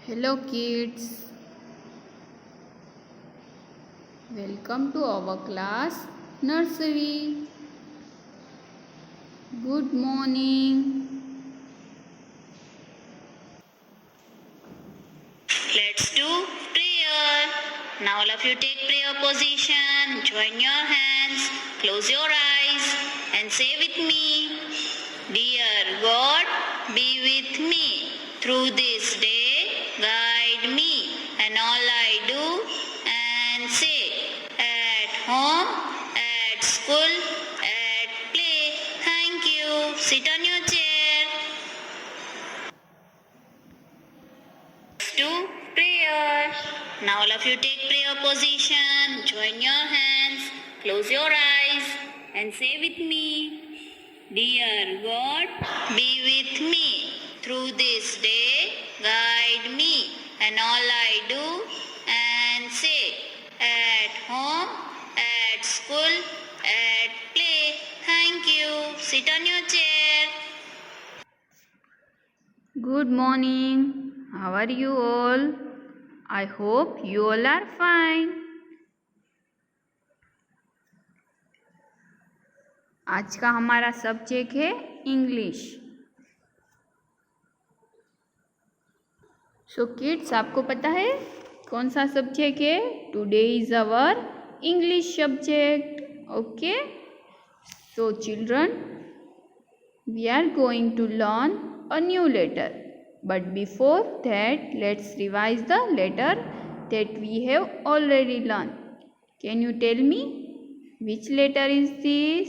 Hello kids, welcome to our class nursery. Good morning. Let's do prayer. Now all of you take prayer position. Join your hands. Close your eyes and say with me. Dear God, be with me. Through this day, guide me and all I do and say. At home, at school, at play. Thank you. Sit on your chair. Do prayer. Now all of you take prayer position. Join your hands. Close your eyes and say with me. Dear God, be with me. Through this day, guide me and all I do and say. At home, at school, at play. Thank you. Sit on your chair. Good morning. How are you all? I hope you all are fine. आज का हमारा subject है English. So kids, आपको पता है कौन सा subject है? Today is our English subject. Okay, so children, we are going to learn a new letter, but before that let's revise the letter that we have already learned. Can you tell me which letter is this?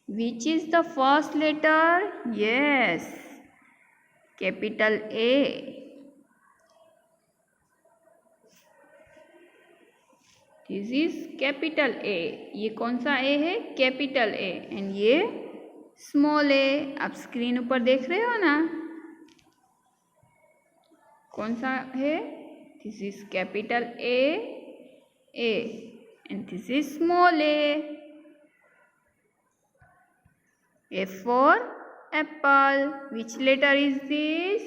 Which is the first letter? Yes, capital A. This is capital A. ये कौन सा A है? Capital A. And ये small ए। आप screen ऊपर देख रहे हो ना, कौन सा है? This is capital A and this is small A for apple. Which letter is this?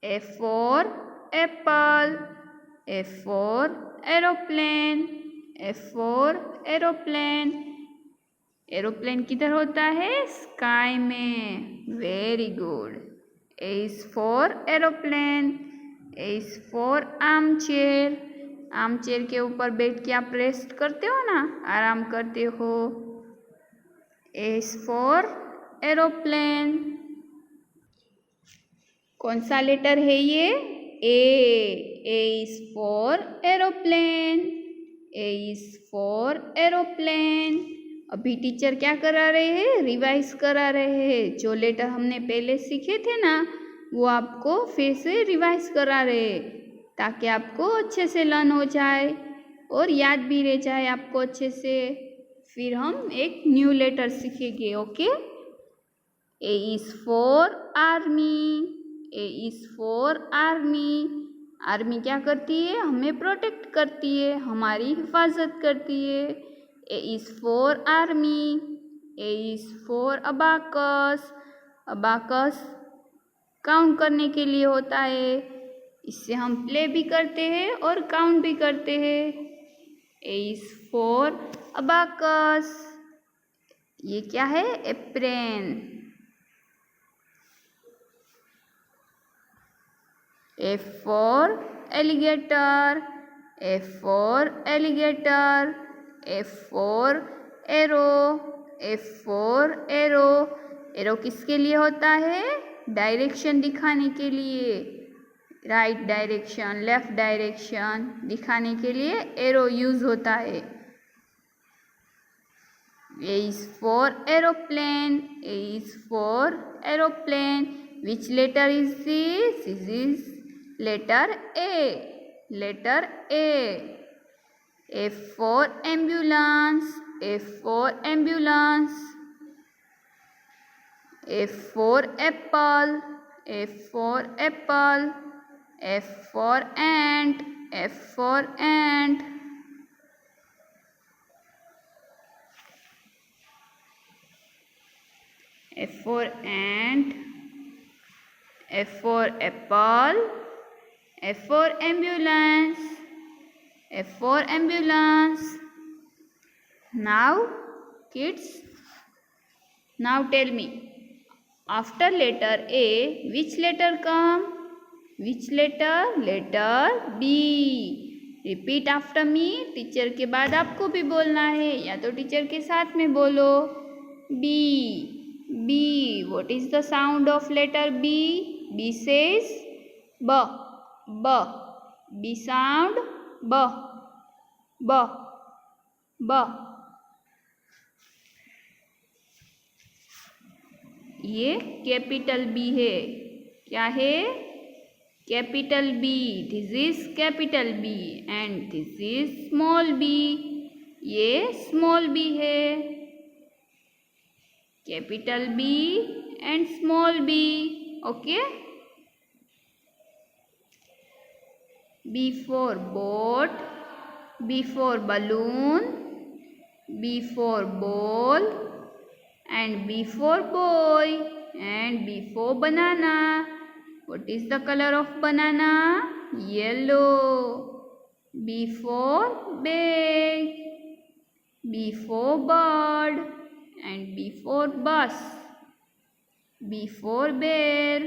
A for apple. A for aeroplane. A for aeroplane. Aeroplane किधर होता है? स्काई में। Very good. A is for aeroplane. A is for armchair. Armchair के ऊपर बैठ के आप rest करते हो ना, आराम करते हो। A is for aeroplane. कौन सा लेटर है ये? A is for aeroplane. A is for aeroplane. अभी टीचर क्या करा रहे हैं? रिवाइज करा रहे हैं। जो लेटर हमने पहले सीखे थे ना, वो आपको फिर से रिवाइज करा रहे हैं, ताकि आपको अच्छे से लर्न हो जाए और याद भी रह जाए आपको अच्छे से। फिर हम एक न्यू लेटर सीखेंगे। Okay, A is for army. A is for army. Army क्या करती है? हमें प्रोटेक्ट करती है, हमारी हिफाजत करती है। A is for army. A is for abacus. abacus count करने के लिए होता है। इससे हम प्ले भी करते हैं और काउंट भी करते हैं। A is for abacus. ये क्या है? Apron. A for alligator. A for alligator. F for arrow. F for arrow. Arrow किसके लिए होता है? डायरेक्शन दिखाने के लिए। राइट डायरेक्शन, लेफ्ट डायरेक्शन दिखाने के लिए एरो यूज होता है। A is for aeroplane. A is for aeroplane. Which letter is this? This is letter A. Letter A. F for ambulance. F for ambulance. F for apple. F for apple. F for ant. F for ant. F for ant. F for apple. F for ambulance. F for ambulance. Now, kids, now tell me, after letter A, which letter come? Which letter? Letter B. Repeat after me. Teacher के बाद आपको भी बोलना है या तो teacher के साथ में बोलो. B. B. What is the sound of letter B? B says B. B. B sound B. B. B. ये कैपिटल बी है. क्या है? Capital B. This is capital B and this is small B. ये small B है. Capital B and small B. Okay. B for boat. B for balloon. B for ball and B for boy and B for banana. What is the color of banana? Yellow. B for bag. B for bird and B for bus. B for bear.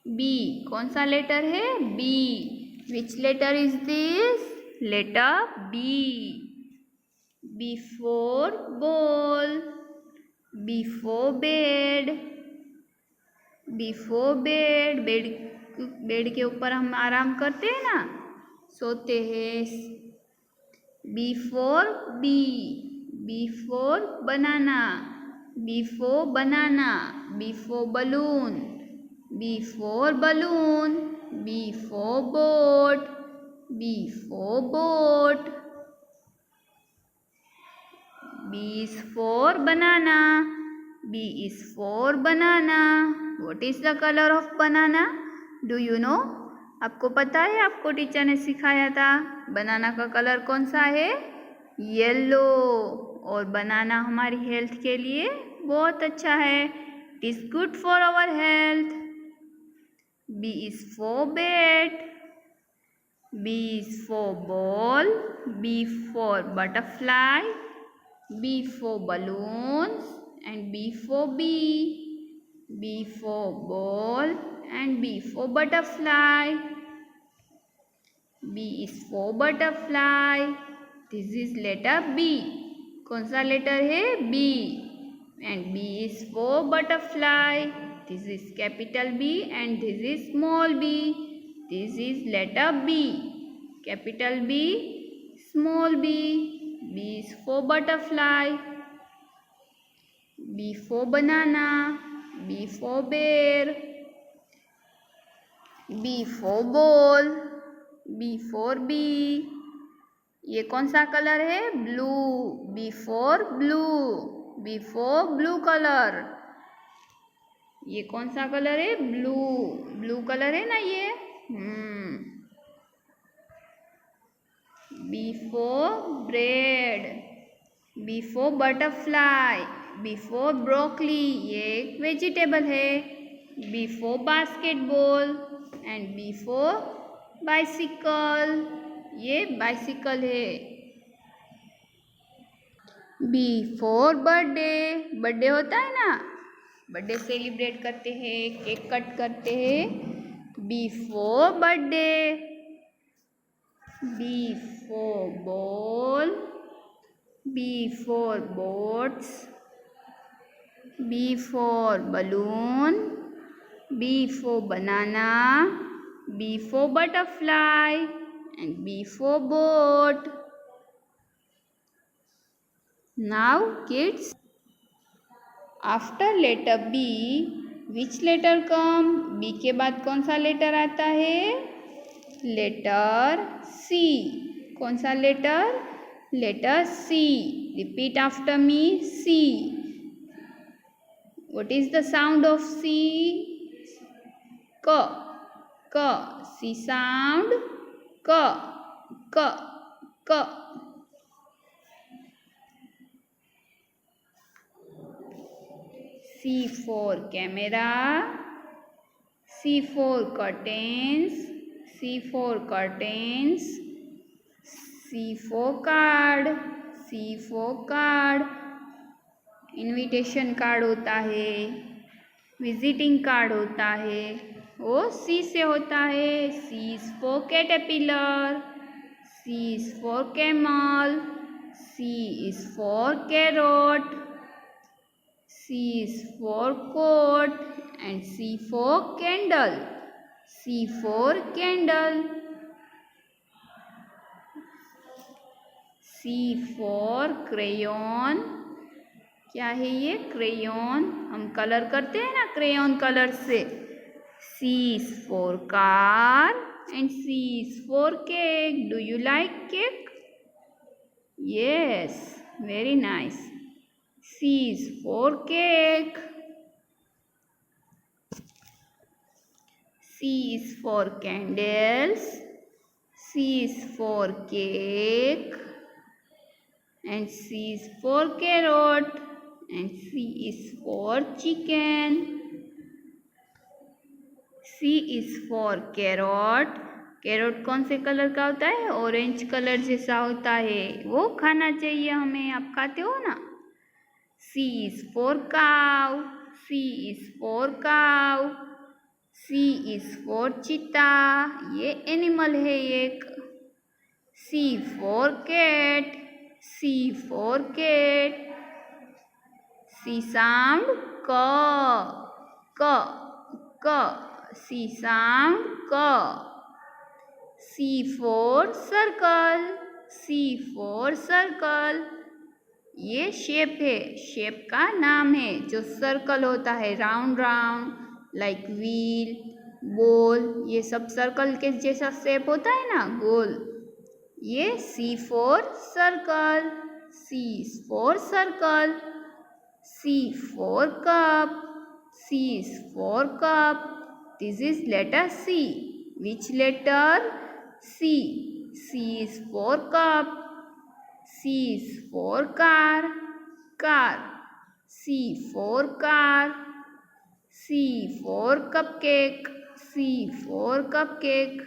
B कौन सा letter है? B. Which letter is this? Letter B. B for ball. B for bed. B for bed. Bed के ऊपर हम आराम करते हैं ना, सोते हैं. B for bee. B for banana. B for banana. B for balloon. B for balloon. B for boat. B for boat. B is for banana. B is for banana. What is the color of banana? Do you know? आपको पता है? आपको teacher ने सिखाया था. बनाना का colour कौन सा है? येलो. और बनाना हमारी हेल्थ के लिए बहुत अच्छा है. It is good for our health. B is for bat. B is for ball. B for butterfly. B for balloons and B for bee. B for ball and B for butterfly. B is for butterfly. This is letter B. कौन सा letter है? B. And B is for butterfly. This is capital B and this is small b. This is letter B. Capital B, small b. B is for butterfly. B for banana. B for bear. B for ball. B for bee. ये कौन सा colour है? Blue. B for blue. B for blue colour. ये कौन सा colour है? Blue. Blue colour है ना ये. B for bread. B for butterfly. B for broccoli. ये एक वेजिटेबल है. B for basketball and B for bicycle. ये बाइसिकल है. B for birthday. बर्थडे होता है ना, बर्थडे सेलिब्रेट करते हैं, केक कट करते हैं. B for birthday. B for ball. B for boats. B for balloon. B for banana. B for butterfly and B for boat. Now kids, after letter B, which letter come? B के बाद कौन सा letter आता है? Letter C. कौन सा लेटर? Letter C. Repeat after me. C. What is the sound of C? K. K. C sound. K. K. K. C for camera. C for curtains. C for curtains. C for card. C for card. Invitation card होता है, visiting card होता है, वो सी से होता है. C is for caterpillar. C is for camel. C is for carrot. C is for coat and C for candle. C for candle. C for crayon. क्या है ये? क्रेयॉन. हम कलर करते हैं ना क्रेयॉन कलर से. C is for car and C is for cake. Do you like cake? Yes, very nice. C is for cake. C is for candles. C is for cake and C is for carrot and C is for chicken. C is for carrot. Carrot कौन से colour का होता है? Orange colour जैसा होता है, वो खाना चाहिए हमें. आप खाते हो ना. C is for cow. C is for cow. C is for cheetah. ये एनिमल है एक. C for cat. C for cat. C sound k. K. K. C sound k. C for circle. C for circle. ये shape है, shape का नाम है जो circle होता है, round round, like wheel, ball, ये सब सर्कल के जैसा शेप होता है ना, गोल. ये C for circle. C is for circle. C for cup. C is for cup. This is letter C. Which letter? C. C is for cup. C is for car. Car. C for car. C for cupcake. C for cupcake.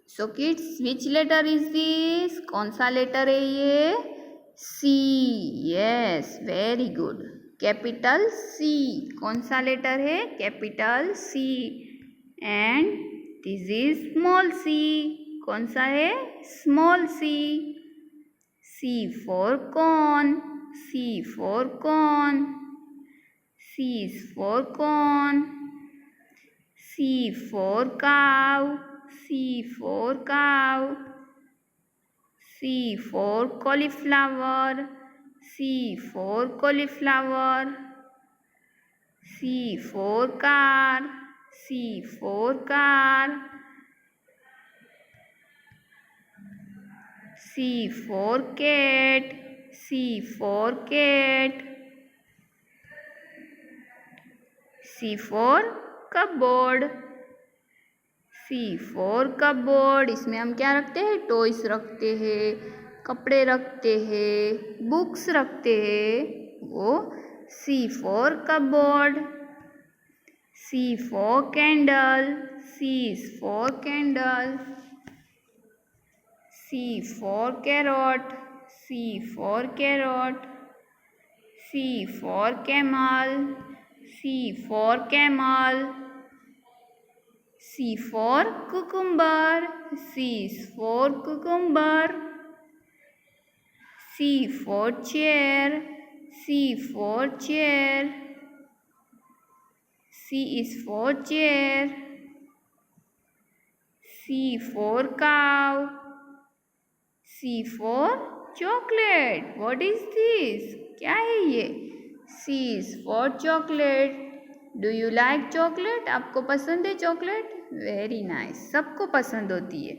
So kids, which letter is this? कौन सा letter है ये? C. Yes, very good. Capital C. कौन सा letter है? Capital C. And this is small c. कौन सा है? Small c. C for corn. C for corn. C is for corn. C for cow. C for cow. C for cauliflower. C for cauliflower. C for car. C for car. C for cat. C for cat. C for cupboard. C for cupboard. इसमें हम क्या रखते हैं? Toys रखते हैं, कपड़े रखते हैं, बुक्स रखते हैं, वो C for cupboard. C for candle. C is for candle. C for carrot. C for carrot. C for camel. C for camel. C for cucumber. C is for cucumber. C for chair. C for chair. C is for chair. C for cow. C for chocolate. What is this? क्या है ये? C is for chocolate. Do you like chocolate? आपको पसंद है chocolate? Very nice. सबको पसंद होती है.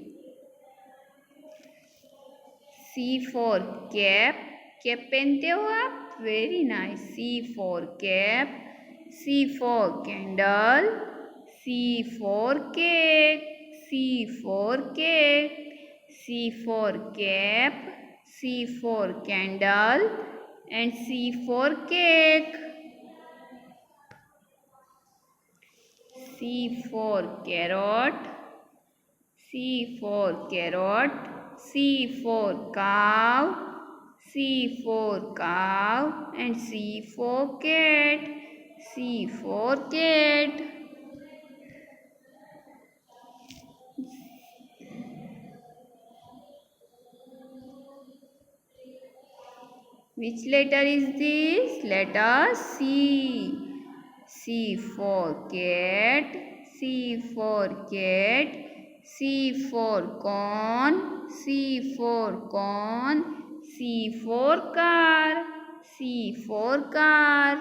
C for cap. कैप पहनते हो आप? Very nice. C for cap. C for candle. C for cake. C for cake. C for cap. C for candle and C for cake. C for carrot. C for carrot. C for cow. C for cow and C for cat. C for cat. Which letter is this? Letter C. C for cat. C for cat. C for corn. C for corn. C for car. C for car.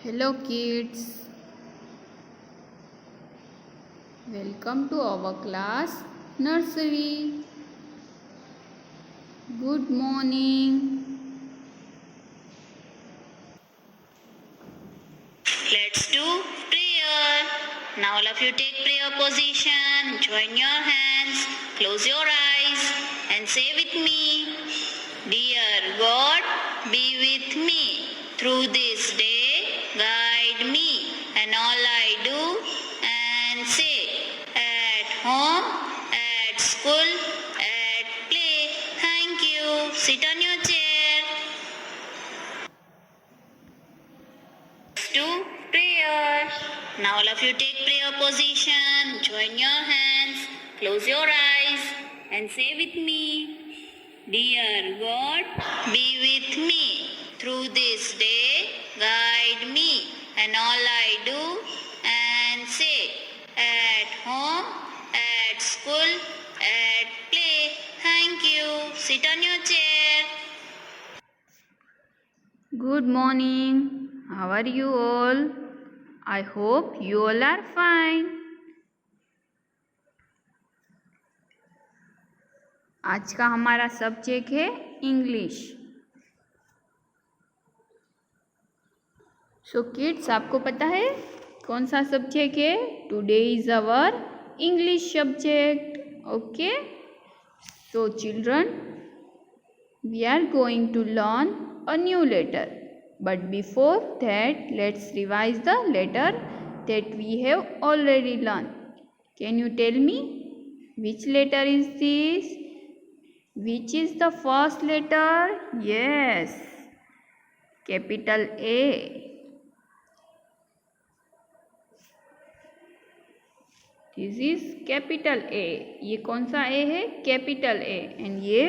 Hello kids. Welcome to our class nursery. Good morning. Let's do prayer. Now all of you take prayer position. Join your hands. Close your eyes and say with me, Dear God, be with me. Through this day, guide me and all I do and say. At home, at school, at play. Thank you. Sit on your chair. Let's do prayer. Now all of you take prayer position. Join your hands. Close your eyes and say with me, Dear God, be with me. Through this day, guide me and all I do and say. At home, at school, at play. Thank you. Sit on your chair. Good morning. How are you all? I hope you all are fine. आज का हमारा subject है English. So kids, आपको पता है कौन सा subject है? Today is our English subject. Okay, so children, we are going to learn a new letter. But before that, let's revise the letter that we have already learned. Can you tell me which letter is this? Which is the first letter? Yes, capital A. This is capital A. ये कौन सा A है? Capital A. And ये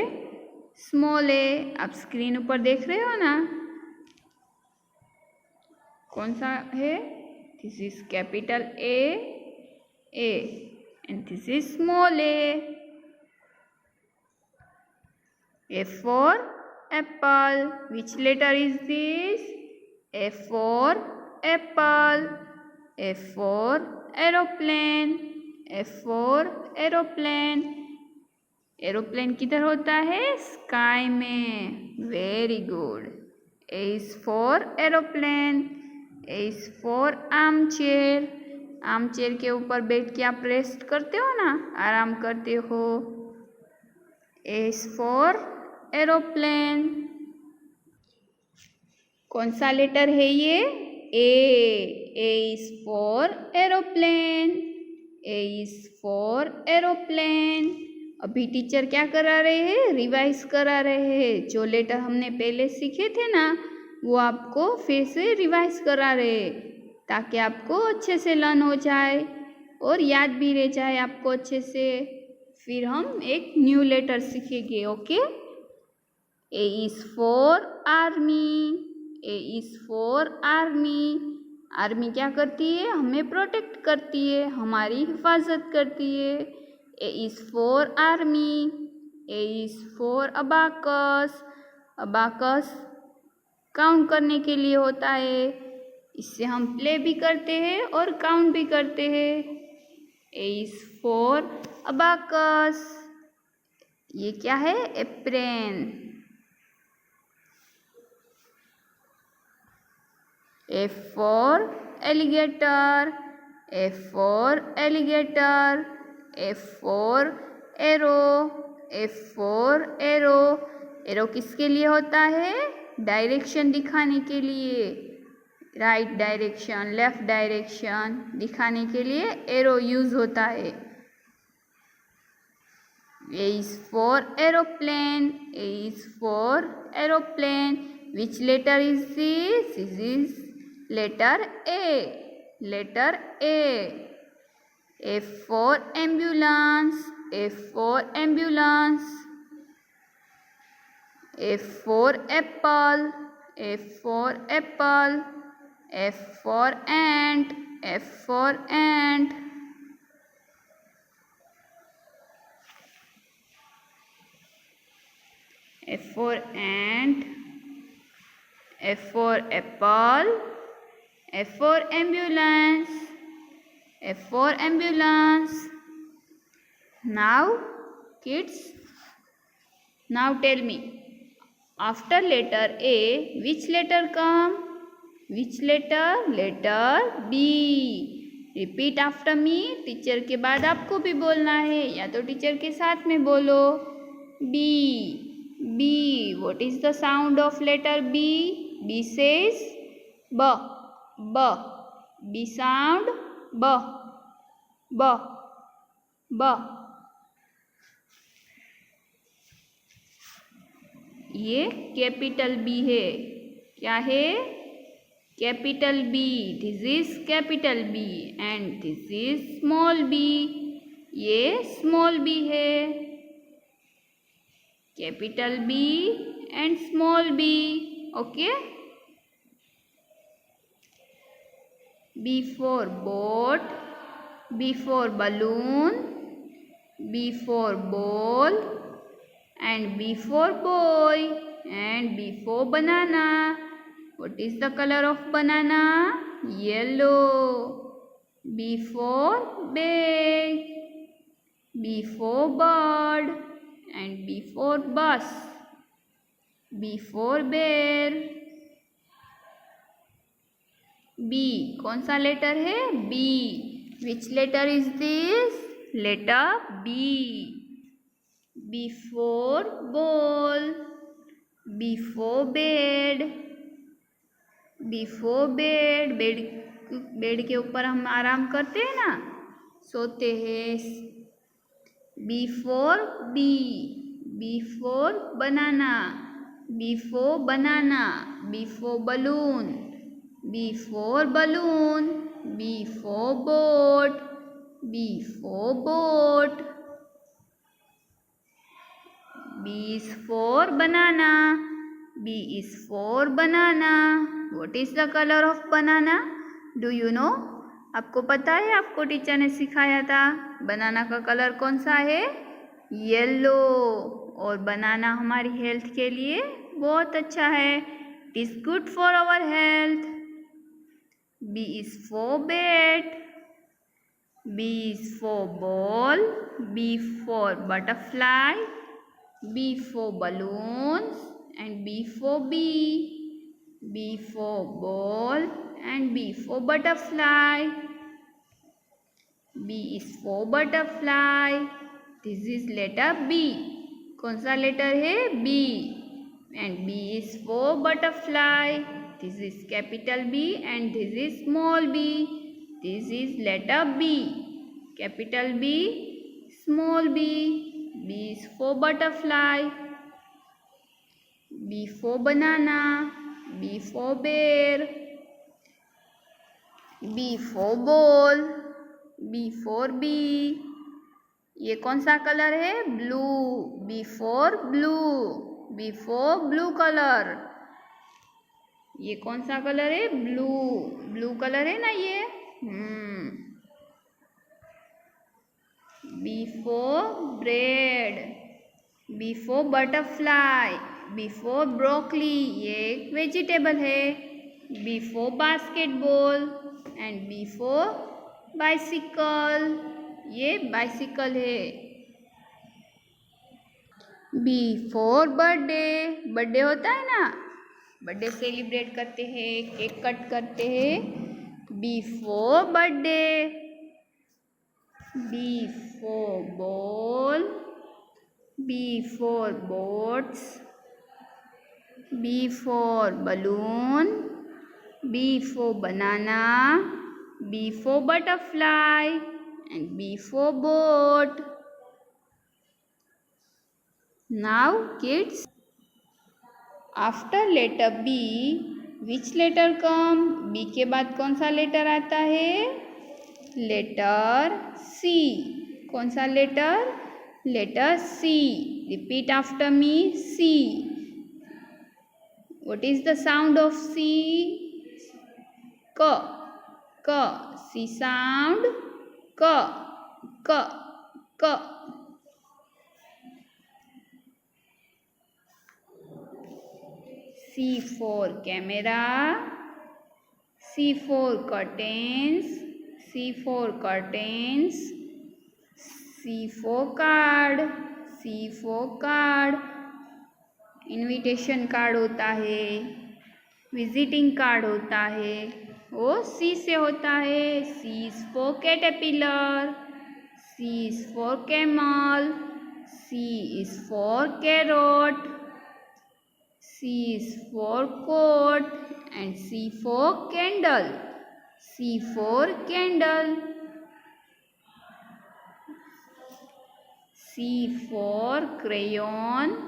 small ए. आप screen ऊपर देख रहे हो ना, कौन सा है? This is capital A and this is small A. F for apple. Which letter is this? F for apple. F for aeroplane. F for aeroplane. Aeroplane किधर होता है? स्काई में. Very good. A is for aeroplane. A is for armchair. Armchair के ऊपर बैठ के आप rest करते हो ना, आराम करते हो. A is for aeroplane. कौन सा लेटर है ये? A is for aeroplane. A is for aeroplane. अभी टीचर क्या करा रहे हैं? रिवाइज करा रहे हैं. जो लेटर हमने पहले सीखे थे ना, वो आपको फिर से रिवाइज करा रहे हैं, ताकि आपको अच्छे से लर्न हो जाए और याद भी रह जाए आपको अच्छे से. फिर हम एक न्यू लेटर सीखेंगे. Okay. A is for army. A is for army. Army क्या करती है? हमें प्रोटेक्ट करती है, हमारी हिफाजत करती है. A is for army. A is for abacus. abacus count करने के लिए होता है. इससे हम प्ले भी करते हैं और काउंट भी करते हैं. A is for abacus. ये क्या है? Apron. F for alligator. F for alligator. F for arrow. F for arrow. Arrow किसके लिए होता है? डायरेक्शन दिखाने के लिए, राइट डायरेक्शन, लेफ्ट डायरेक्शन दिखाने के लिए एरो यूज होता है। A is for aeroplane. A is for aeroplane. Which letter is this? This is letter A. Letter A. F for ambulance. F for ambulance. F for apple. F for apple. F for ant. F for ant. F for ant. F for apple. F for ambulance. F for ambulance. Now, kids, now tell me, after letter A, which letter come? Which letter? Letter B. Repeat after me. Teacher के बाद आपको भी बोलना है, या तो teacher के साथ में बोलो. B. B. What is the sound of letter B? B says B. B. B sound B. B. B. ये कैपिटल बी है. क्या है? Capital B. This is capital B and this is small B. ये small B है. Capital B and small B. Okay. B for boat. B for balloon. B for ball. And B for boy. And B for banana. What is the color of banana? Yellow. B for bag. B for bird. And B for bus. B for bear. B. कौन सा letter है? B. Which letter is this? Letter B. B for ball. B for bed. B for bed. Bed के ऊपर हम आराम करते हैं ना, सोते हैं. B for bee. B for banana. B for banana. B for balloon. B for balloon. B for boat. B for boat. B is for banana. B is for banana. What is the color of banana? Do you know? आपको पता है? आपको teacher ने सिखाया था. बनाना का colour कौन सा है? येलो. और बनाना हमारी हेल्थ के लिए बहुत अच्छा है. It is good for our health. B is for bat. B is for ball. B for butterfly. B for balloons. And B for bee. B for ball. And B for butterfly. B is for butterfly. This is letter B. कौन सा letter है? B. And B is for butterfly. This is capital B and this is small b. This is letter B. Capital B, small b. B is for butterfly. B for banana. B for bear. B for ball. B for bee. ये कौन सा colour है? Blue. B for blue. B for blue colour. ये कौन सा colour है? Blue. Blue colour है ना ये. B for bread. B for butterfly. B for broccoli. ये एक वेजिटेबल है. B for basketball. And B for bicycle. ये बाइसिकल है. B for birthday. बर्थडे होता है ना, बर्थडे सेलिब्रेट करते हैं, केक कट करते हैं. B for birthday. B for ball. B for boats. B for balloon. B for banana. B for butterfly. And B for boat. Now kids, after letter B, which letter come? B के बाद कौन सा letter आता है? Letter C. कौन सा लेटर? Letter C. Repeat after me. C. What is the sound of C? K. K. C sound. K. K. K. C for camera. C for curtains. C for curtains. C for card. C for card. Invitation card होता है, visiting card होता है, वो सी से होता है. C is for caterpillar. C is for camel. C is for carrot. C is for coat. And C for candle. C for candle. C for crayon.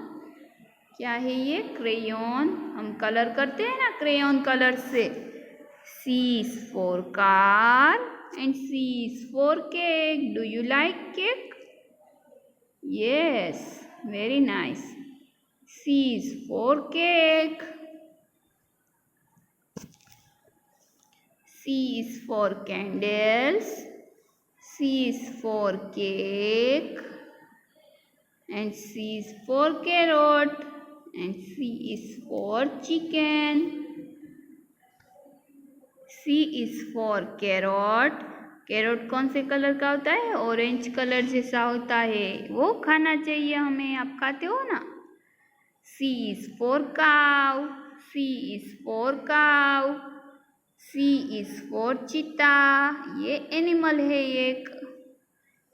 क्या है ये? क्रेयॉन. हम कलर करते हैं ना क्रेयॉन कलर से. C is for car and C is for cake. Do you like cake? Yes, very nice. C is for cake. C is for candles. C is for cake. And C is for carrot. And C is for chicken. C is for carrot. Carrot कौन से colour का होता है? Orange colour जैसा होता है, वो खाना चाहिए हमें. आप खाते हो ना. C is for cow. C is for cow. C is for cheetah. ये एनिमल है एक.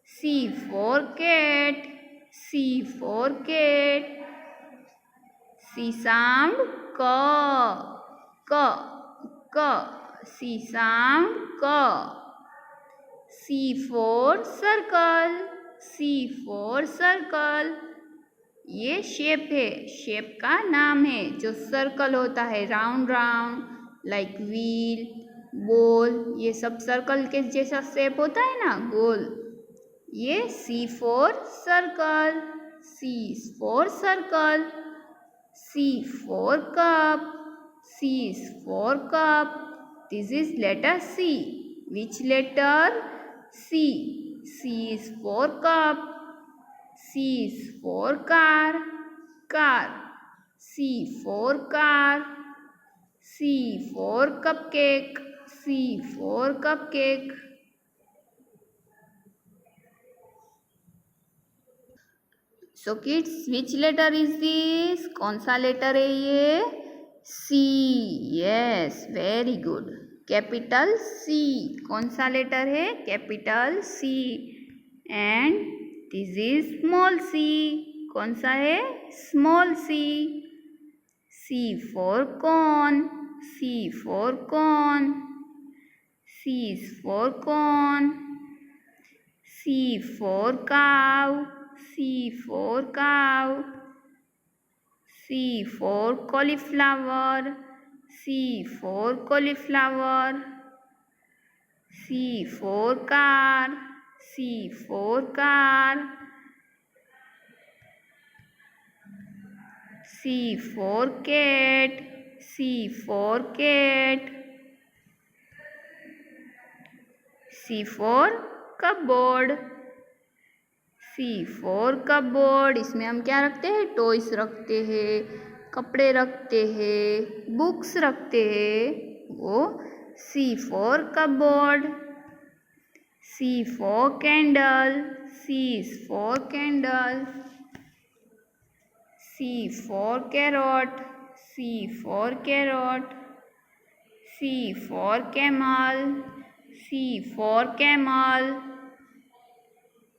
C for cat. C for cat. C sound K. K. K. C sound K. C for circle. C for circle. ये shape है, shape का नाम है जो circle होता है, round round, like wheel, ball, ये सब सर्कल के जैसा शेप होता है ना, गोल. ये C for circle. C is for circle. C for cup. C is for cup. This is letter C. Which letter? C. C is for cup. C is for car. Car. C for car. C for cupcake. C for cupcake. So kids, which letter is this? कौन सा letter है ये? C. Yes, very good. Capital C. कौन सा letter है? Capital C. And this is small c. कौन सा है? Small c. C for cone. C for cone. C is for cone. C for cow. C for cow. C for cauliflower. C for cauliflower. C for car. C for car. C for cat. C for cat. C for cupboard. C for cupboard. इसमें हम क्या रखते हैं? Toys रखते हैं, कपड़े रखते हैं, बुक्स रखते हैं, वो C for cupboard. C for candle. C is for candle. C for carrot. C for carrot. C for camel. C for camel.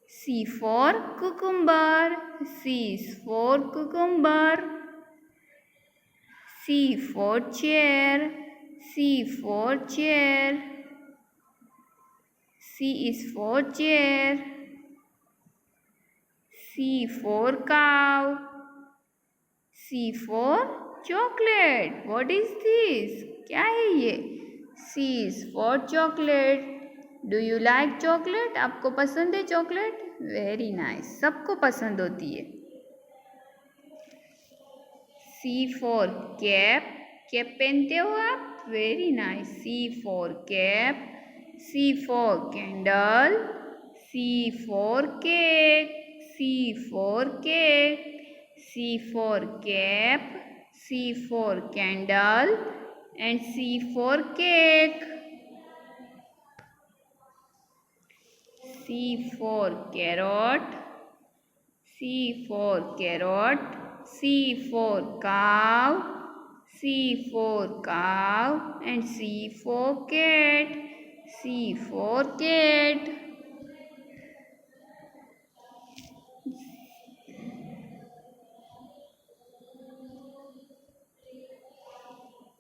C for cucumber. C is for cucumber. C for chair. C for chair. C is for chair. C for cow. C for chocolate. What is this? क्या है ये? C is for chocolate. Do you like chocolate? आपको पसंद है chocolate? Very nice. सबको पसंद होती है. C for cap. कैप पहनते हो आप? Very nice. C for cap. C for candle. C for cake. C for cake. C for cap. C for candle. And C for cake. C for carrot. C for carrot. C for cow. C for cow. And C for cat. C for cat.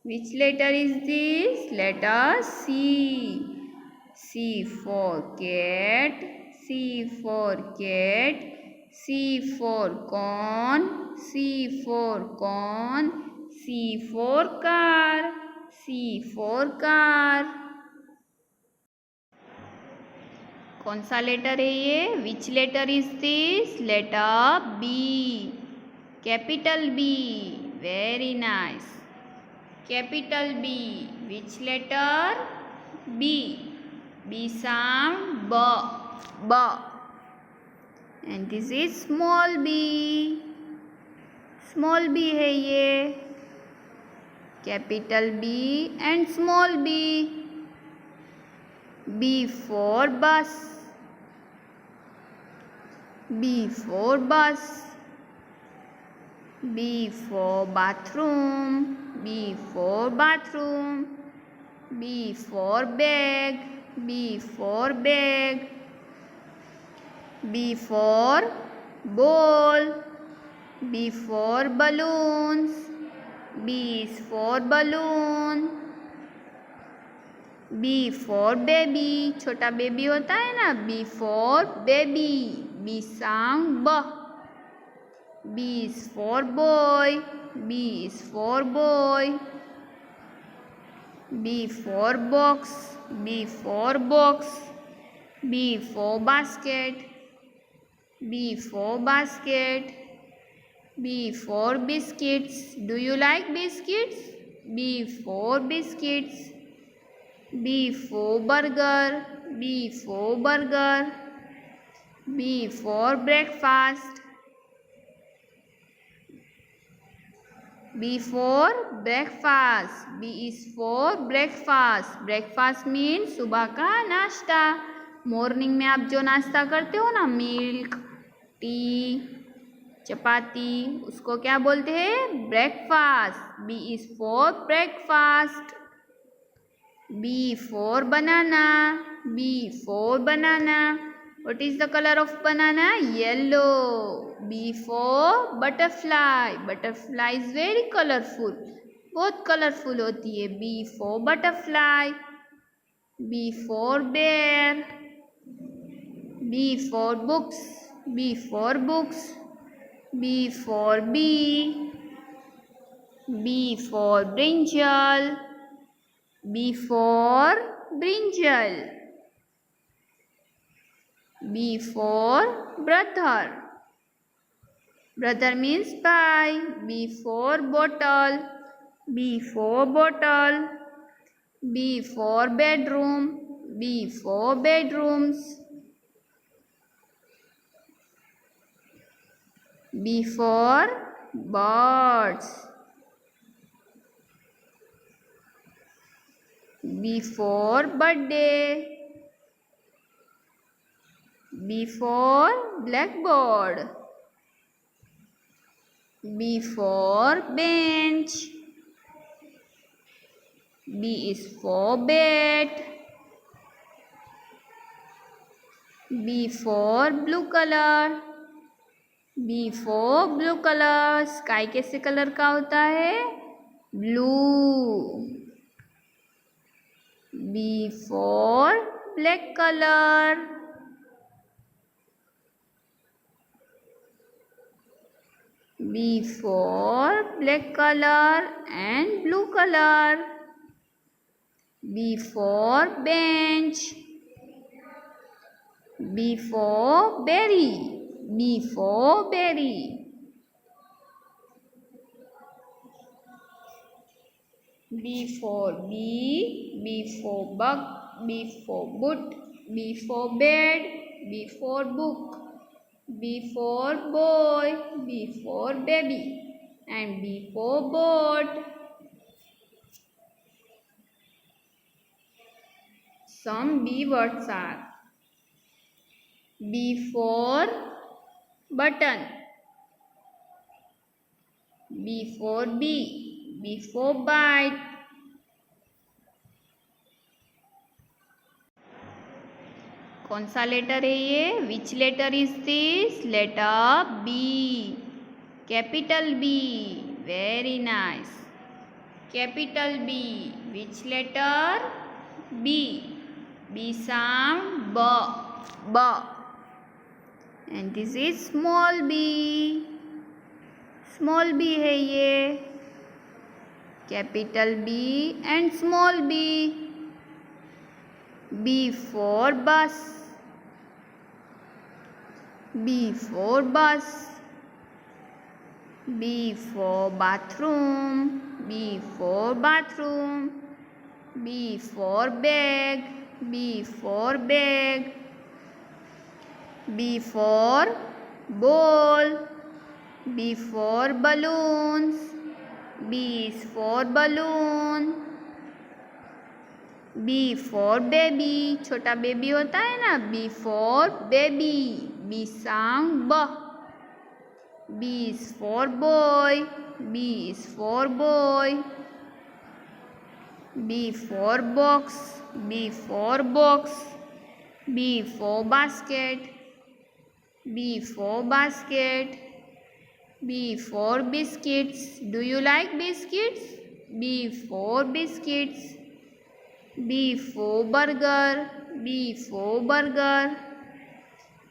Which letter is this? Letter C. C for cat. C for cat. C for corn. C for corn. C for car. C for car. कौन सा letter है ये? Which letter is this? Letter B. Capital B. Very nice. Capital B. Which letter? B. B sound B. B. And this is small b. Small b है ये. Capital B and small b. B for bus. B for bus. B for bathroom. B for bathroom. B for bag. B for bag. B for ball. B for balloons. B is for balloon. B for baby. छोटा baby होता है ना. B for baby. B sound B. B is for boy. B is for boy. B for box. B for box. B for basket. B for basket. B for biscuits. Do you like biscuits? B for biscuits. B for burger. B for burger. B for breakfast. B for breakfast. B is for breakfast. Breakfast means सुबह का नाश्ता. Morning में आप जो नाश्ता करते हो ना, मिल्क, टी, चपाती, उसको क्या बोलते हैं? Breakfast. B is for breakfast. B for banana. B for banana. What is the color of banana? Yellow. B for butterfly. Butterfly is very colorful. बहुत colorful होती है. B for butterfly. B for bear. B for books. B for books. B for bee. B for brinjal. B for brinjal. B for brother. Brother means pie. B for bottle. B for bottle. B for bedroom. B for bedrooms. B for birds. B for birthday. B for blackboard. B for bench. B is for bed. B for blue color. B for blue color. Sky कैसे colour का होता है? blue. B for black color. B for black color and blue color. B for bench. B for berry. B for berry. B for bee. B for bug. B for boot. B for bed. B for book. B for boy. B for baby. And B for boat. Some B words are: B for button. B for bee. B for bite. कौन सा letter है ये? Which letter is this? Letter B, capital B. Very nice. Capital B. Which letter? B. B sound ब, ब. And this is small B. Small B है ये. Capital B and small B. B for bus. B for bus. B for bathroom. B for bathroom. B for bag. B for bag. B for ball. B for balloons. B is for balloon. B for baby. छोटा baby होता है ना. B for baby. B sound B. B is for boy. B is for boy. B for box. B for box. B for basket. B for basket. B for biscuits. Do you like biscuits? B for biscuits. B for burger. B for burger.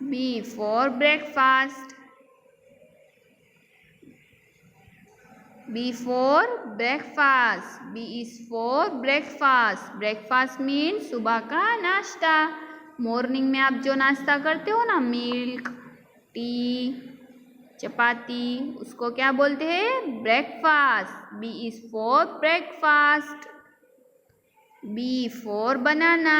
B for breakfast. B for breakfast. B is for breakfast. Breakfast means सुबह का नाश्ता. Morning में आप जो नाश्ता करते हो ना, मिल्क, टी, चपाती, उसको क्या बोलते हैं? Breakfast. B is for breakfast. B for banana.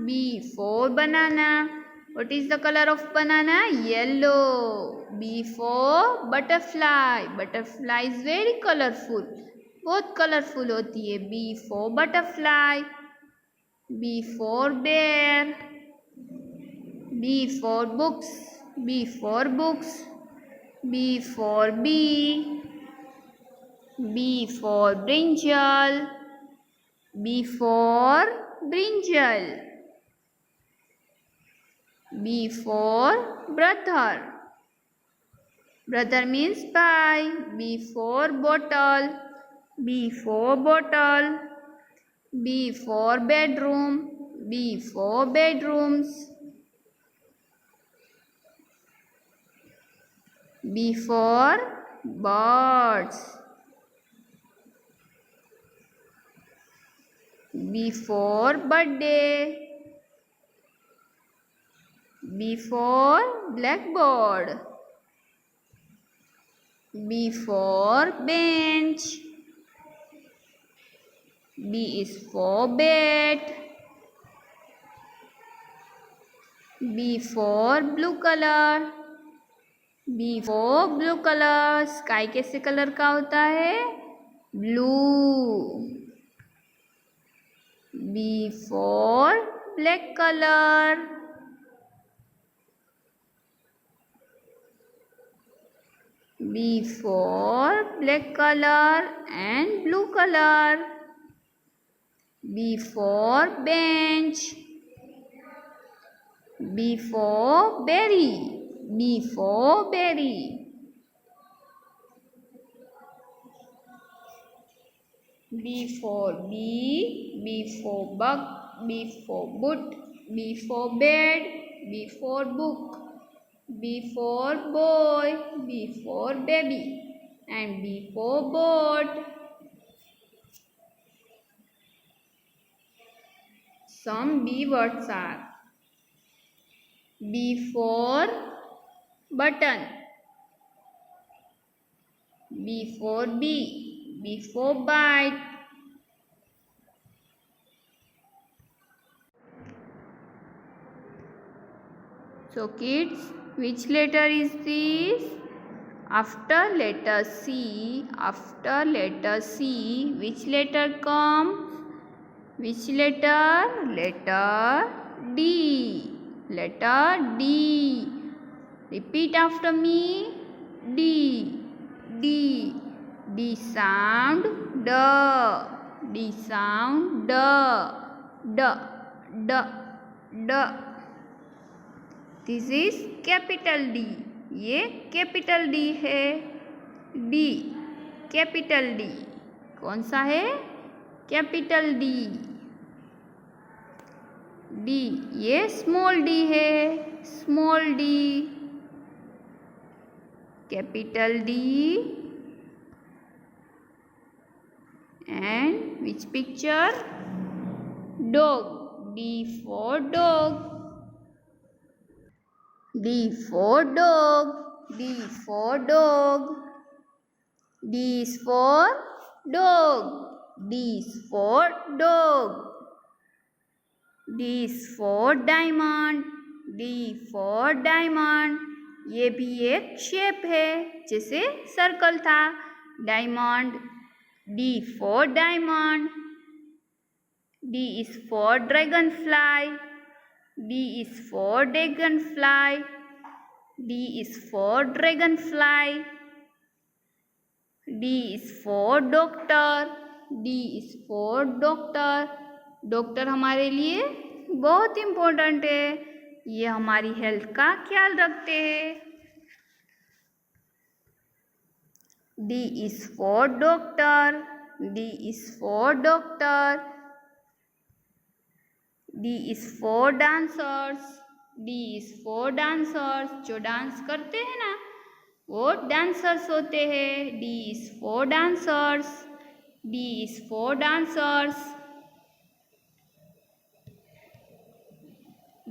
B for banana. What is the color of banana? Yellow. B for butterfly. Butterfly is very colorful. बहुत कलरफुल होती है. B for butterfly. B for bear. B for books. B for books. B for bee. B for brinjal. B for brinjal. B for brother. Brother means pie. B for bottle. B for bottle. B for bedroom. B for bedrooms. B for birds. B for birthday. B for blackboard. B for bench. B is for bed. B for blue color. B for blue color. Sky कैसे colour का होता है? Blue. B for black color. B for black color and blue color. B for bench. B for berry. B for berry. B for bee, B for bug, B for boot, B for bed, B for book, B for boy, B for baby, and B for boat. Some B words are B for button, B for bee, B for bite. So kids, which letter is this? After letter C, which letter comes? Which letter? Letter D. Letter D. Repeat after me. D. D. D sound D. D sound D. D. D. D. This is capital D. ये capital D है. D capital D कौन सा है? Capital D. D ये small D है. Small D. Capital D. And which picture? Dog. D for dog. D for dog. D for dog. D is for dog. D is for dog. D is for diamond. D for diamond. ये भी एक shape है जैसे circle था. Diamond. D for diamond. D is for dragonfly. D is for dragonfly. D is for dragonfly. D is for doctor. D is for doctor. Doctor हमारे लिए बहुत important है. ये हमारी हेल्थ का ख्याल रखते हैं. D is for doctor. D is for doctor. D is for dancers. D is for dancers. जो डांस करते हैं ना वो डांसर्स होते हैं. D is for dancers. D is for dancers.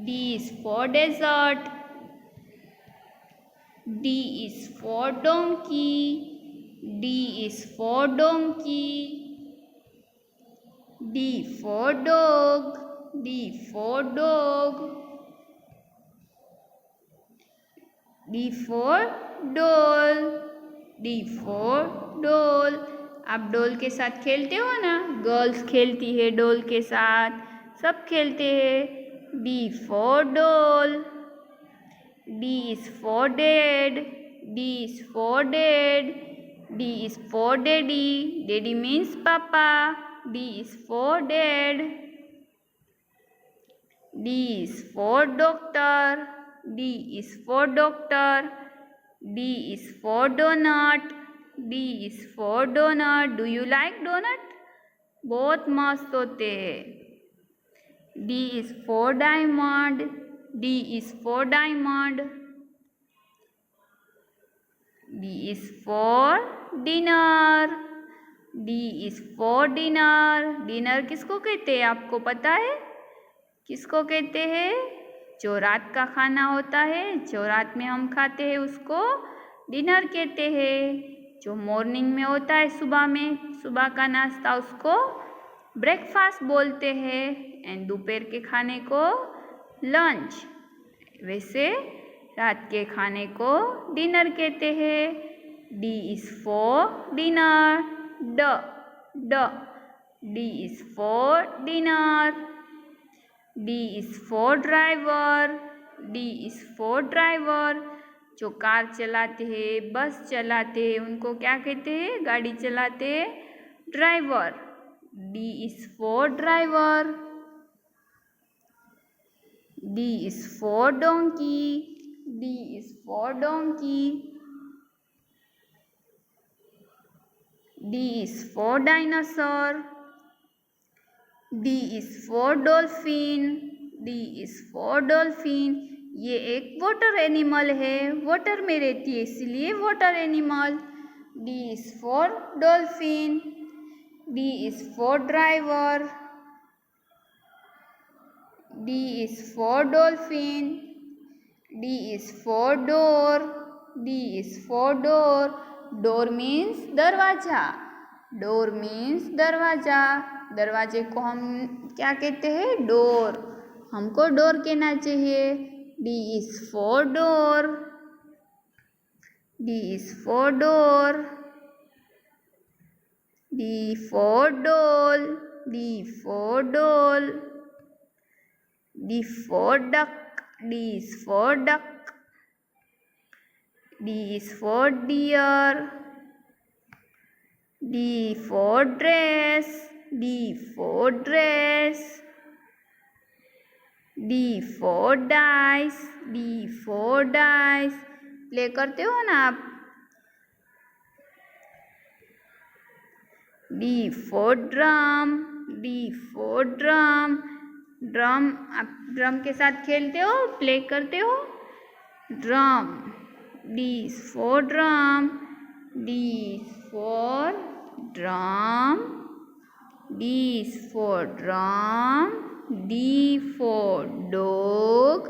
D is for desert. D is for donkey. D is for donkey. D for dog. D for dog. D for doll. D for doll. आप डोल के साथ खेलते हो ना. Girls खेलती है डोल के साथ. सब खेलते हैं. D for doll. D is for dad. D is for dad. D is for daddy. Daddy means papa. D is for dad. D is for doctor. D is for doctor. D is for donut. D is for donut. Do you like donut? बहुत मस्त होते हैं. D is for diamond. D is for diamond. D is for dinner. D is for dinner. Dinner किसको कहते हैं आपको पता है? किसको कहते हैं? जो रात का खाना होता है, जो रात में हम खाते हैं उसको डिनर कहते हैं. जो मॉर्निंग में होता है सुबह में, सुबह का नाश्ता उसको ब्रेकफास्ट बोलते हैं. एंड दोपहर के खाने को लंच. वैसे रात के खाने को डिनर कहते हैं. D is for dinner. D. D is for dinner. D is for driver. D is for driver. जो कार चलाते हैं, बस चलाते हैं, उनको क्या कहते हैं? गाड़ी चलाते हैं driver. D is for driver. D is for donkey. D is for donkey. D is for dinosaur. D is for dolphin. D is for dolphin. ये एक वाटर एनिमल है, वाटर में रहती है इसलिए water animal. D is for dolphin. D is for driver. D is for dolphin. D is for door. D is for door. Door means दरवाजा. Door means दरवाजा. दरवाजे को हम क्या कहते हैं? डोर. हमको डोर कहना चाहिए. D is for door. D is for door. D for doll. D for doll. D for duck. D is for duck. D is for deer. D for dress. D for dress. D for dice. D for dice. Play करते हो ना आप. D for drum. D for drum. Drum, आप drum के साथ खेलते हो, play करते हो. Drum. D is for drum. D is for drum. D is for drum. D for dog.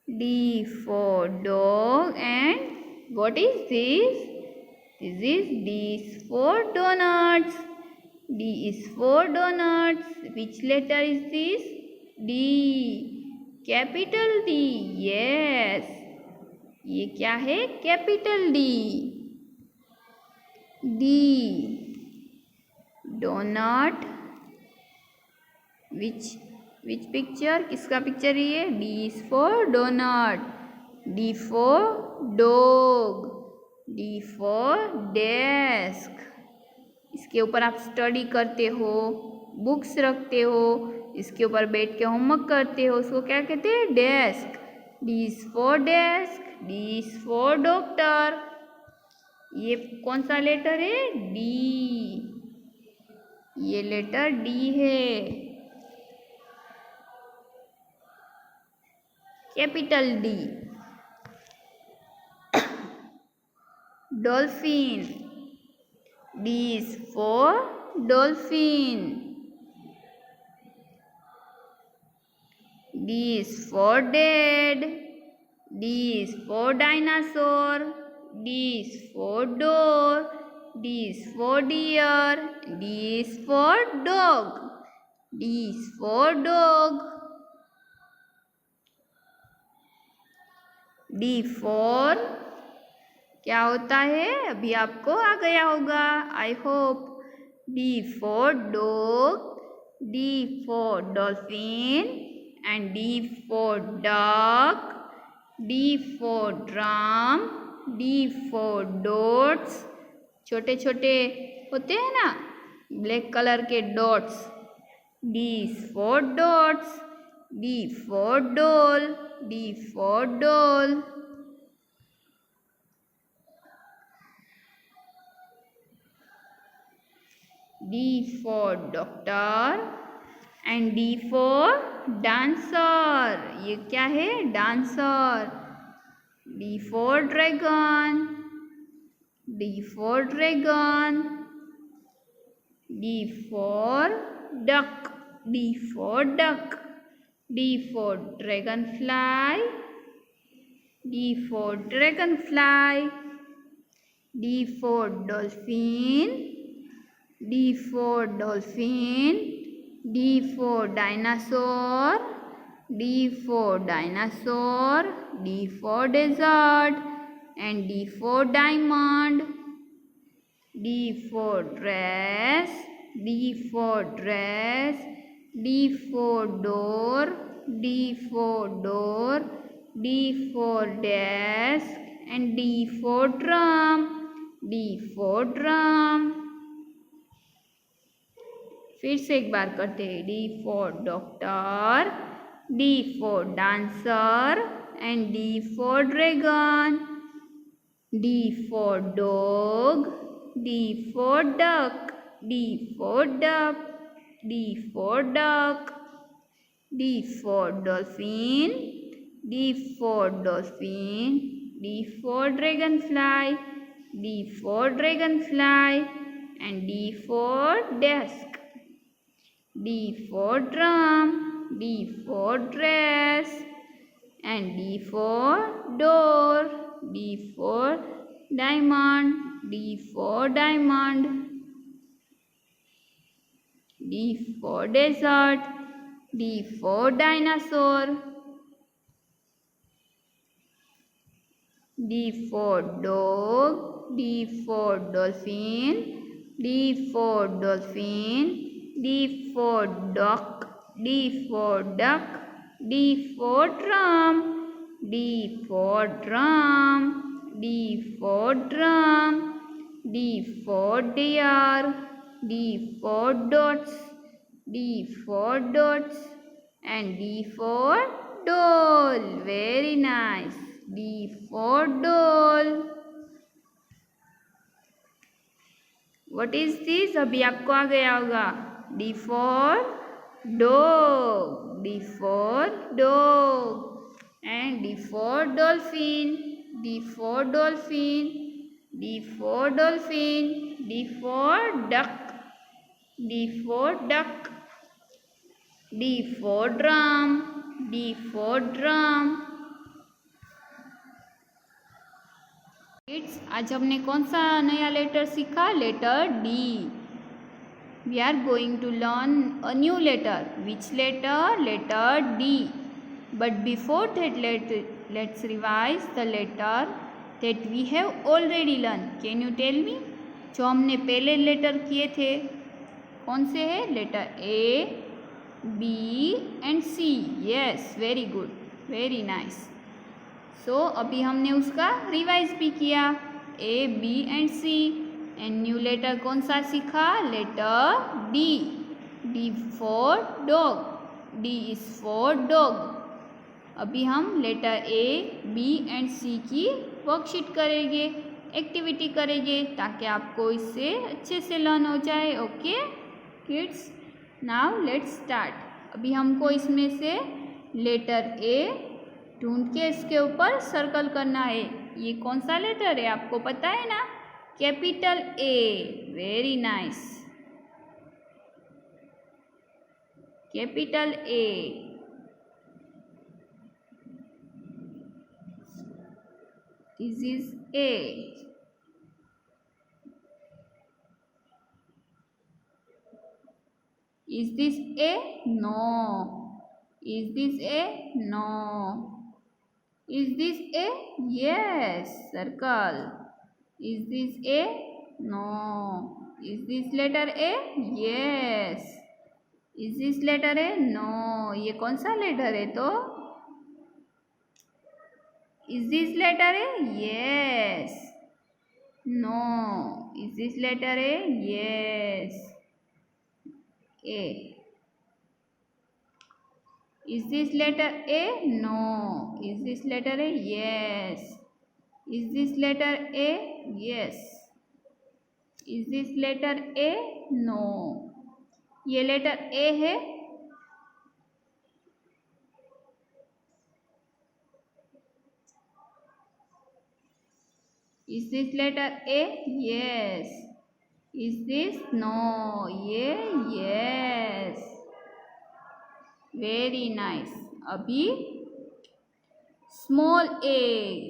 D for dog. And what is this? This is D is for donuts. D is for donuts. Which letter is this? D. Capital D. Yes. ये क्या है? Capital D. D. Donut. Which picture? किसका picture ये? D is for donut. D for dog. D for desk. इसके ऊपर आप study करते हो, बुक्स रखते हो, इसके ऊपर बैठ के होमवर्क करते हो, उसको क्या कहते हैं? Desk. D is for desk. D is for doctor. ये कौन सा लेटर है? D. ये लेटर D है. Capital D. Dolphin. D is for dolphin. D is for dad. D is for dinosaur. D is for door. D is for deer. D is for dog. D is for dog. D for क्या होता है? अभी आपको आ गया होगा, I hope. D for dog. D for dolphin. And D for duck. D for drum. D for dots. छोटे छोटे होते हैं ना ब्लैक कलर के dots. D is for dots. D for doll. D for doll. D for doctor. And D for dancer. ये क्या है? Dancer. D for dragon. D for dragon. D for duck. D for duck. D for dragonfly. D for dragonfly. D for dolphin. D for dolphin. D for dinosaur. D for dinosaur. D for desert. And D for diamond. D for dress. D for dress. D for door. D for door. D for desk. And D for drum. D for drum. फिर से एक बार करते हैं. D for doctor. D for dancer. And D for dragon. D for dog. D for duck. D for duck. D for duck. D for dolphin. D for dolphin. D for dragonfly. D for dragonfly. And D for desk. D for drum. D for dress. And D for door. D for diamond. D for diamond. D for desert. D for dinosaur. D for dog. D for dolphin. D for dolphin. D for duck. D for duck. D for drum. D for drum. D for drum. D for deer. D for dots. D for dots. And D for doll. Very nice. D for doll. What is this? अभी आपको आ गया होगा. D for dog. D for dog. And D for dolphin. D for dolphin. D for dolphin. D for duck. D for duck. D for drum. D for drum. Kids, आज हमने कौन सा नया letter सीखा? Letter D. We are going to learn a new letter. Which letter? Letter D. But before that let's revise the letter that we have already learn. Can you tell me? जो हमने पहले letter किए थे कौन से है? Letter A, B and C. Yes, very good, very nice. So अभी हमने उसका रिवाइज भी किया. A, B and C. And new letter कौन सा सीखा? Letter D. D for dog. D is for dog. अभी हम letter A, B and C की वर्कशीट करेंगे, एक्टिविटी करेंगे, ताकि आपको इससे अच्छे से लर्न हो जाए. Okay kids, now let's start. अभी हमको इसमें से लेटर ए ढूंढ के इसके ऊपर सर्कल करना है. ये कौन सा लेटर है आपको पता है ना? Capital A. Very nice. Capital A. This is A. Is this A? No. Is this A? No. Is this A? Yes. Circle. Is this A? No. Is this letter A? Yes. Is this letter A? No. ये कौन सा letter है तो? Is this letter A? Yes. No. Is this letter A? Yes. A. Is this letter A? No. Is this letter A? Yes. Is this letter A? Yes. Is this letter A? No. ये letter A है. Is this letter A? Yes. Is this? No. ये yes. Very nice. अभी small a.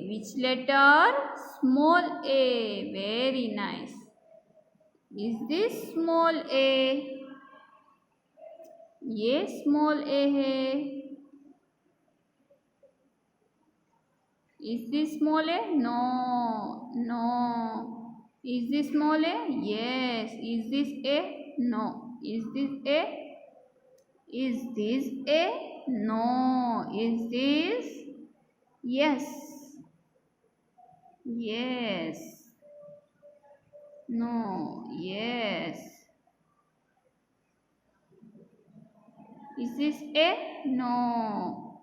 Which letter? Small a. Very nice. Is this small a? ये small a है. Is this small a? No. No. Is this small a? Yes. Is this a? No. Is this a? Is this a? No. Is this? Yes. Yes. No. Yes. Is this A? No.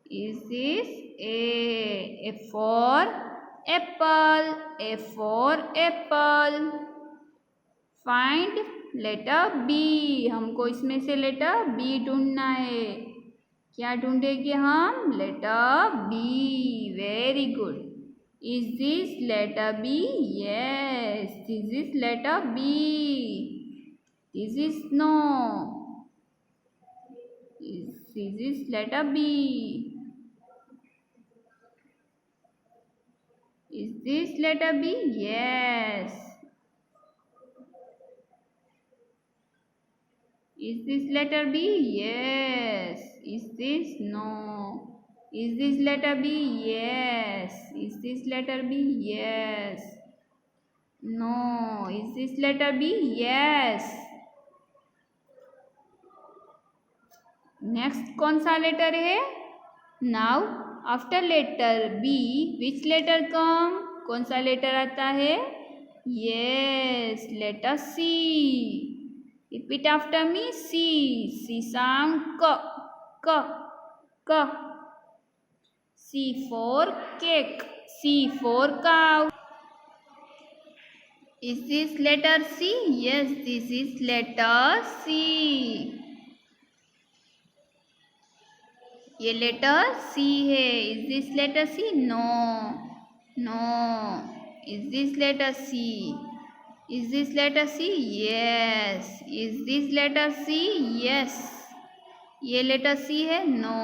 Is this A? A for apple. A for apple. Find letter B. हमको इसमें से letter B ढूंढना है. क्या ढूंढेंगे हम? Letter B. Very good. Is this letter B? Yes, this is letter B. This is no. This is letter B. Is this letter B? Yes. Is this letter B? Yes. Is this? No. Is this letter B? Yes. Is this letter B? Yes. No. Is this letter B? Yes. Next कौन सा letter है? Now after letter B which letter come? कौन सा letter आता है? Yes, letter C. Repeat after me. C. C sound क. क. क. C for cake. C for cow. Is this letter C? Yes, this is letter C. ये letter C है. Is this letter C? No. No. Is this letter C? Is this letter C? Yes. Is this letter C? Yes. ये letter C है? No.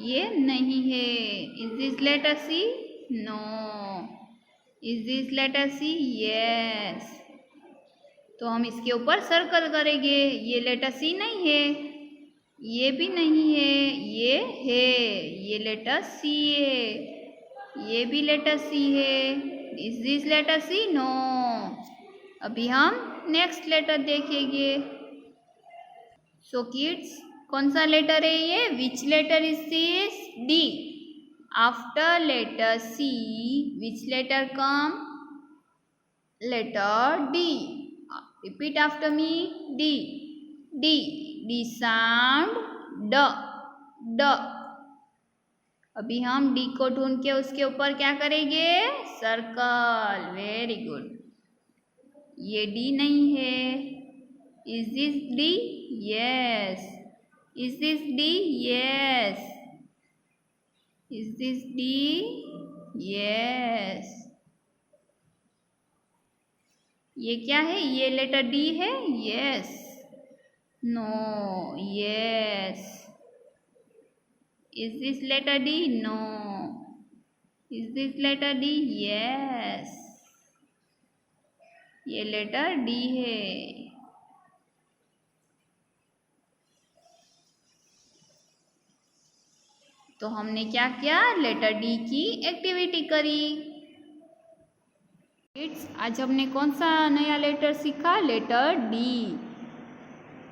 ये नहीं है. Is this letter C? No. Is this letter C? Yes. तो हम इसके ऊपर circle करेंगे. ये लेटर सी नहीं है. ये भी नहीं है. ये है. ये लेटर सी है. ये भी लेटर सी है. Is this letter C? No. अभी हम नेक्स्ट लेटर देखेंगे. सो किड्स, कौन सा लेटर है ये? Which letter is this? D. After letter C which letter come? Letter D. Repeat after me. D. D. D sound D. D. अभी हम D को ढूंढ के उसके ऊपर क्या करेंगे? सर्कल. Very good. ये D नहीं है. Is this D? Yes. Is this D? Yes. Is this D? Yes. ये क्या है? ये लेटर डी है? Yes. No. Yes. Is this letter D? No. Is this letter D? Yes. ये letter D है. तो हमने क्या किया? लेटर डी की एक्टिविटी करी. किड्स, आज हमने कौन सा नया लेटर सीखा? Letter D.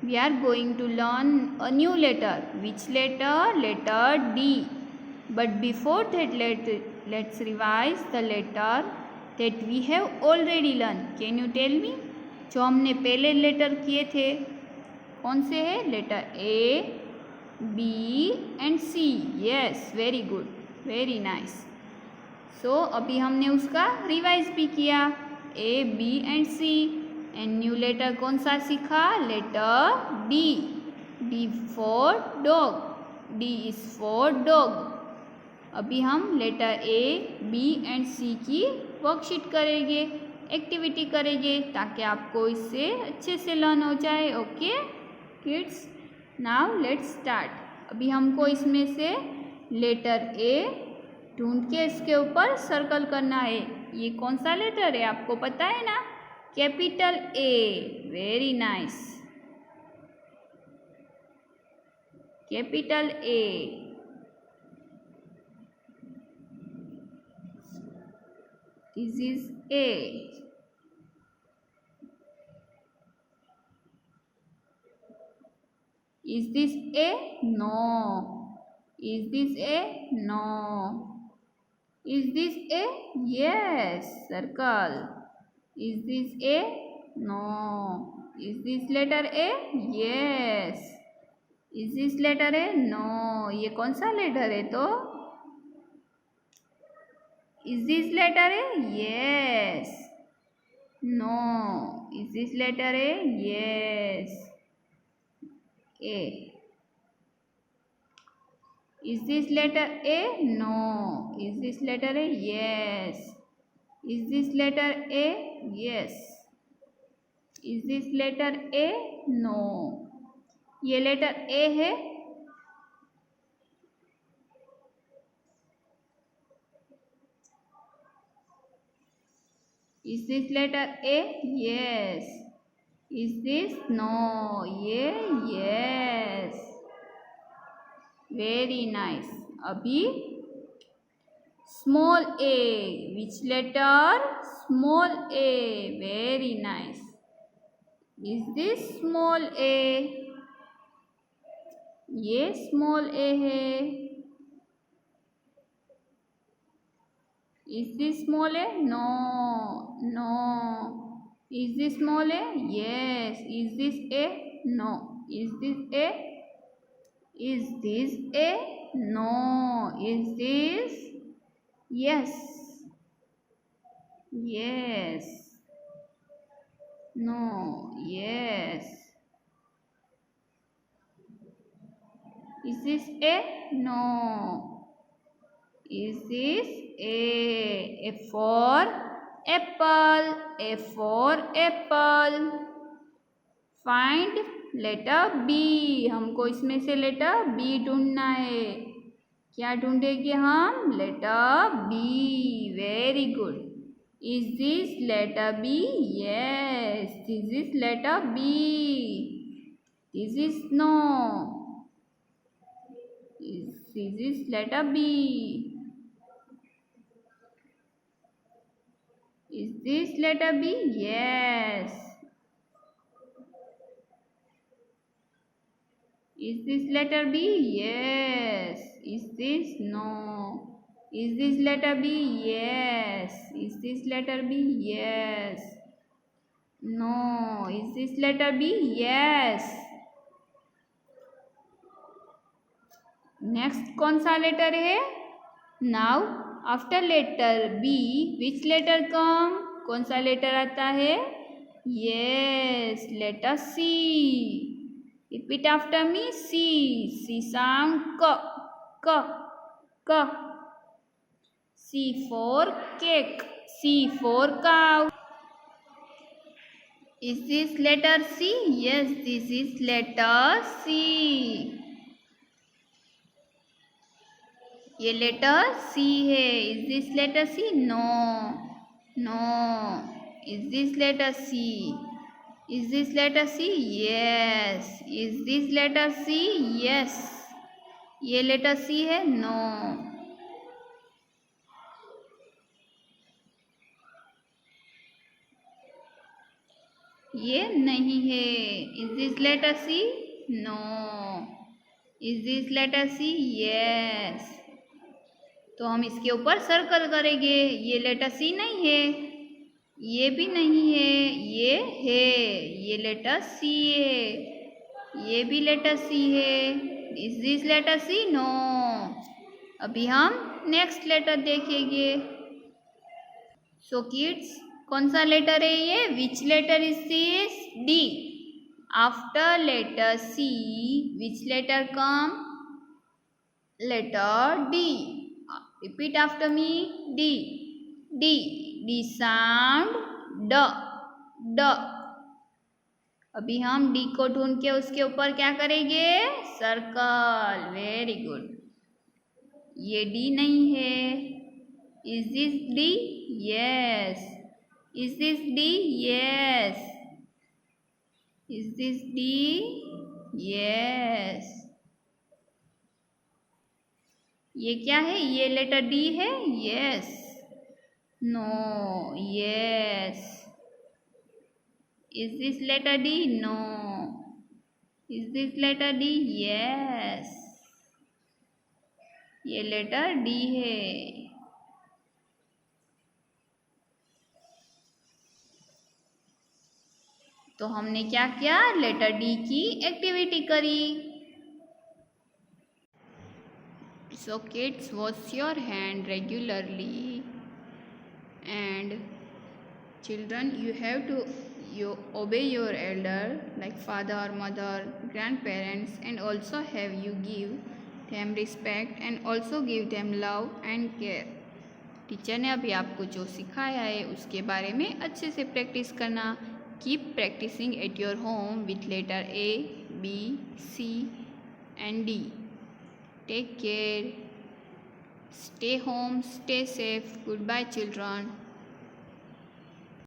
We are going to learn a new letter. Which letter? Letter D. But before that let's revise the letter that we have already learn. Can you tell me? जो हमने पहले letter किए थे कौन से है? Letter A, B and C. Yes, very good. Very nice. So अभी हमने उसका रिवाइज भी किया. A, B and C. And new letter कौन सा सीखा? Letter D. D for dog. D is for dog. अभी हम letter A, B and C की वर्कशीट करेंगे, एक्टिविटी करेंगे, ताकि आपको इससे अच्छे से लर्न हो जाए. Okay kids, now let's start. अभी हमको इसमें से लेटर ए ढूंढ के इसके ऊपर सर्कल करना है. ये कौन सा लेटर है आपको पता है ना? Capital A. Very nice. Capital A. This is A. Is this A? No. Is this A? No. Is this A? Yes. Circle. Is this A? No. Is this letter A? Yes. Is this letter है? No, ये कौन सा letter है? तो is this letter है? Yes. No, is this letter है? Yes. A. Is this letter A? No. Is this letter A? Yes. Is this letter A? Yes. Is this letter A? No. ये letter A है? Is this letter A? Yes. Is this? No. ये yes. Very nice. अभी small a. Which letter? Small a. Very nice. Is this small a? ये small a है. Is this small a? No. No. Is this small a? Yes. Is this a? No. Is this a? Is this a? No. Is this? Yes. Yes. No. Yes. Is this A? No. Is this A? A for apple. A for apple. Find letter B. हमको इसमें से letter B ढूंढना है. क्या ढूंढेंगे हम? Letter B. Very good. Is this letter B? Yes. This is letter B. This is no. This is letter B. Is this letter B? Yes. Is this letter B? Yes. Is this? No. Is this letter B? Yes. Is this letter B? Yes. No. Is this letter B? Yes. Next कौन सा letter है? Now after letter B, which letter come? कौन सा letter आता है? Yes, letter C. Repeat after me. C. C sound k. K. K. C for cake. C for cow. Is this letter C? Yes, this is letter C. ये letter C है. Is this letter C? No. No. Is this letter C? Is this letter C? Yes. Is this letter C? Yes. ये letter C है? No. ये नहीं है. Is this letter C? No. Is this letter C? Yes. तो हम इसके ऊपर circle करेंगे. ये लेटर C नहीं है. ये भी नहीं है. ये है. ये लेटर C है. ये भी लेटर C है. Is this letter C? No. अभी हम नेक्स्ट लेटर देखेंगे. सो किड्स, कौन सा लेटर है ये? Which letter is this? D. After letter C, which letter come? Letter D. Repeat after me. D. D. D sound D. D. अभी हम D को ढूंढ के उसके ऊपर क्या करेंगे? सर्कल. Very good. ये D नहीं है. Is this D? Yes. Is this D? Yes. Is this D? Yes. ये क्या है? ये लेटर D है? Yes. No. Yes. Is this letter D? No. Is this letter D? Yes. ये letter D है. तो हमने क्या किया? लेटर D की एक्टिविटी करी. So kids, wash your hand regularly. And children, you have to obey your elder like father, mother, grandparents, and also have you give them respect and also give them love and care. Teacher ने अभी आपको जो सिखाया है उसके बारे में अच्छे से प्रैक्टिस करना. Keep practising at your home with letter A, B, C and D. Take care. Stay home, stay safe. Goodbye children.